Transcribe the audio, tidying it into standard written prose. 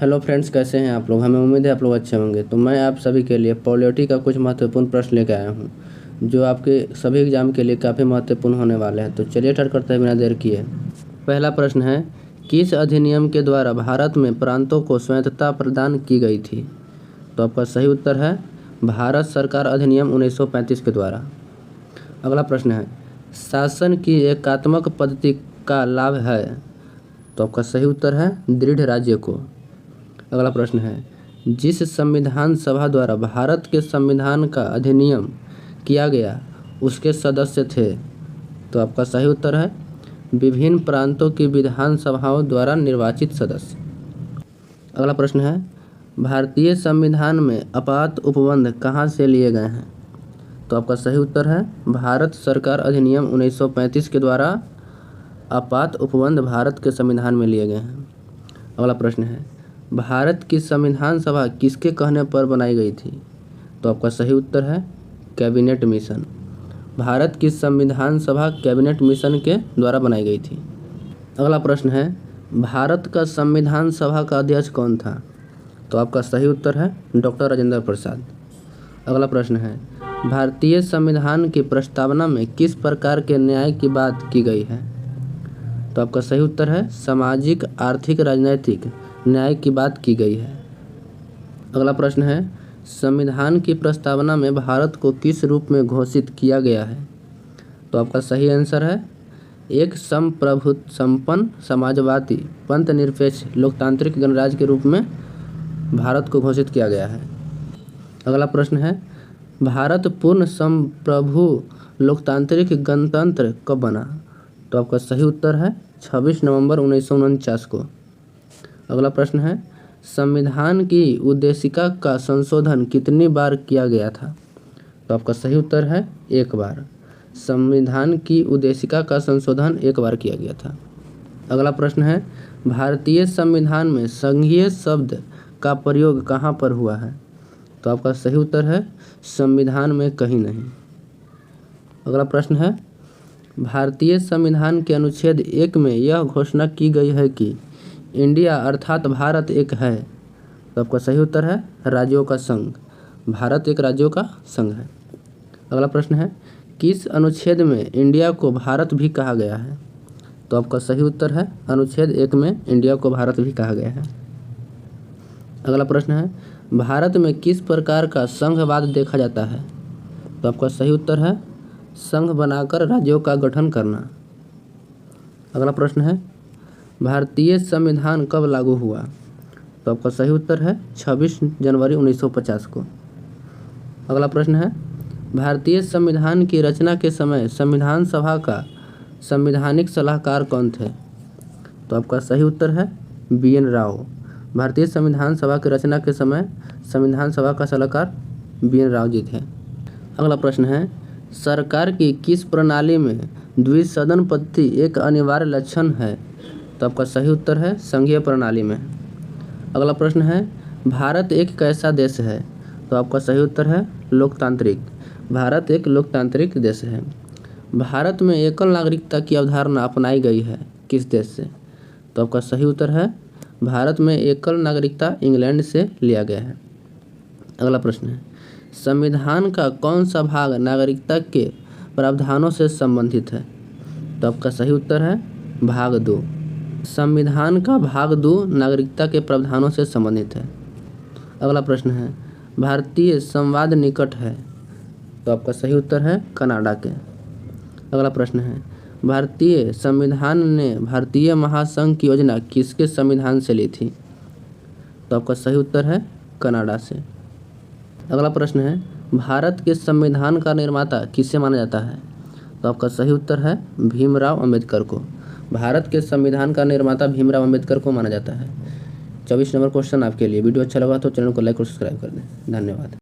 Hello friends, कैसे हैं आप लोग। हमें उम्मीद है आप लोग अच्छे होंगे। तो मैं आप सभी के लिए पॉलिटी का कुछ महत्वपूर्ण प्रश्न लेकर आया हूं, जो आपके सभी एग्जाम के लिए काफ़ी महत्वपूर्ण होने वाले हैं। तो चलिए स्टार्ट करते हैं बिना देर किए। पहला प्रश्न है, किस अधिनियम के द्वारा भारत में प्रांतों को स्वायत्तता प्रदान की गई थी। तो आपका सही उत्तर है भारत सरकार अधिनियम 1935 के द्वारा। अगला प्रश्न है, शासन की एकात्मक पद्धति का लाभ है। तो आपका सही उत्तर है दृढ़ राज्य को। अगला प्रश्न है, जिस संविधान सभा द्वारा भारत के संविधान का अधिनियम किया गया उसके सदस्य थे। तो आपका सही उत्तर है विभिन्न प्रांतों की विधान सभाओं द्वारा निर्वाचित सदस्य। अगला प्रश्न है, भारतीय संविधान में आपात उपबंध कहाँ से लिए गए हैं। तो आपका सही उत्तर है भारत सरकार अधिनियम 1935 के द्वारा आपात उपबंध भारत के संविधान में लिए गए हैं। अगला प्रश्न है, भारत की संविधान सभा किसके कहने पर बनाई गई थी। तो आपका सही उत्तर है कैबिनेट मिशन। भारत की संविधान सभा कैबिनेट मिशन के द्वारा बनाई गई थी। अगला प्रश्न है, भारत का संविधान सभा का अध्यक्ष कौन था। तो आपका सही उत्तर है डॉक्टर राजेंद्र प्रसाद। अगला प्रश्न है, भारतीय संविधान की प्रस्तावना में किस प्रकार के न्याय की बात की गई है। तो आपका सही उत्तर है सामाजिक, आर्थिक, राजनैतिक न्याय की बात की गई है। अगला प्रश्न है, संविधान की प्रस्तावना में भारत को किस रूप में घोषित किया गया है। तो आपका सही आंसर है एक संप्रभुत्व संपन्न समाजवादी पंथ निरपेक्ष लोकतांत्रिक गणराज्य के रूप में भारत को घोषित किया गया है। अगला प्रश्न है, भारत पूर्ण संप्रभु लोकतांत्रिक गणतंत्र कब बना। तो आपका सही उत्तर है 26 नवंबर 1949 को। अगला प्रश्न है, संविधान की उद्देशिका का संशोधन कितनी बार किया गया था। तो आपका सही उत्तर है एक बार। संविधान की उद्देशिका का संशोधन एक बार किया गया था। अगला प्रश्न है, भारतीय संविधान में संघीय शब्द का प्रयोग कहाँ पर हुआ है। तो आपका सही उत्तर है संविधान में कहीं नहीं। अगला प्रश्न है, भारतीय संविधान के अनुच्छेद 1 में यह घोषणा की गई है कि इंडिया अर्थात भारत एक है। तो आपका सही उत्तर है राज्यों का संघ। भारत एक राज्यों का संघ है। अगला प्रश्न है, किस अनुच्छेद में इंडिया को भारत भी कहा गया है। तो आपका सही उत्तर है अनुच्छेद 1 में इंडिया को भारत भी कहा गया है। अगला प्रश्न है, भारत में किस प्रकार का संघवाद देखा जाता है। तो आपका सही उत्तर है संघ बनाकर राज्यों का गठन करना। अगला प्रश्न है, भारतीय संविधान कब लागू हुआ। तो आपका सही उत्तर है 26 जनवरी 1950 को। अगला प्रश्न है, भारतीय संविधान की रचना के समय संविधान सभा का संवैधानिक सलाहकार कौन थे। तो आपका सही उत्तर है BN राव। भारतीय संविधान सभा की रचना के समय संविधान सभा का सलाहकार BN राव जी थे। अगला प्रश्न है, सरकार की किस प्रणाली में द्विसदन पद्धति एक अनिवार्य लक्षण है। तो आपका सही उत्तर है संघीय प्रणाली में। अगला प्रश्न है, भारत एक कैसा देश है। तो आपका सही उत्तर है लोकतांत्रिक। भारत एक लोकतांत्रिक देश है। भारत में एकल नागरिकता की अवधारणा अपनाई गई है किस देश से। तो आपका सही उत्तर है भारत में एकल नागरिकता इंग्लैंड से लिया गया है। अगला प्रश्न है, संविधान का कौन सा भाग नागरिकता के प्रावधानों से संबंधित है। तो आपका सही उत्तर है भाग 2। संविधान का भाग 2 नागरिकता के प्रावधानों से संबंधित है। अगला प्रश्न है, भारतीय संवाद निकट है। तो आपका सही उत्तर है कनाडा के। अगला प्रश्न है, भारतीय संविधान ने भारतीय महासंघ की योजना किसके संविधान से ली थी। तो आपका सही उत्तर है कनाडा से। अगला प्रश्न है, भारत के संविधान का निर्माता किसे माना जाता है। तो आपका सही उत्तर है भीमराव अंबेडकर को। भारत के संविधान का निर्माता भीमराव अंबेडकर को माना जाता है। 24 नंबर क्वेश्चन आपके लिए। वीडियो अच्छा लगा तो चैनल को लाइक और सब्सक्राइब कर दें। धन्यवाद।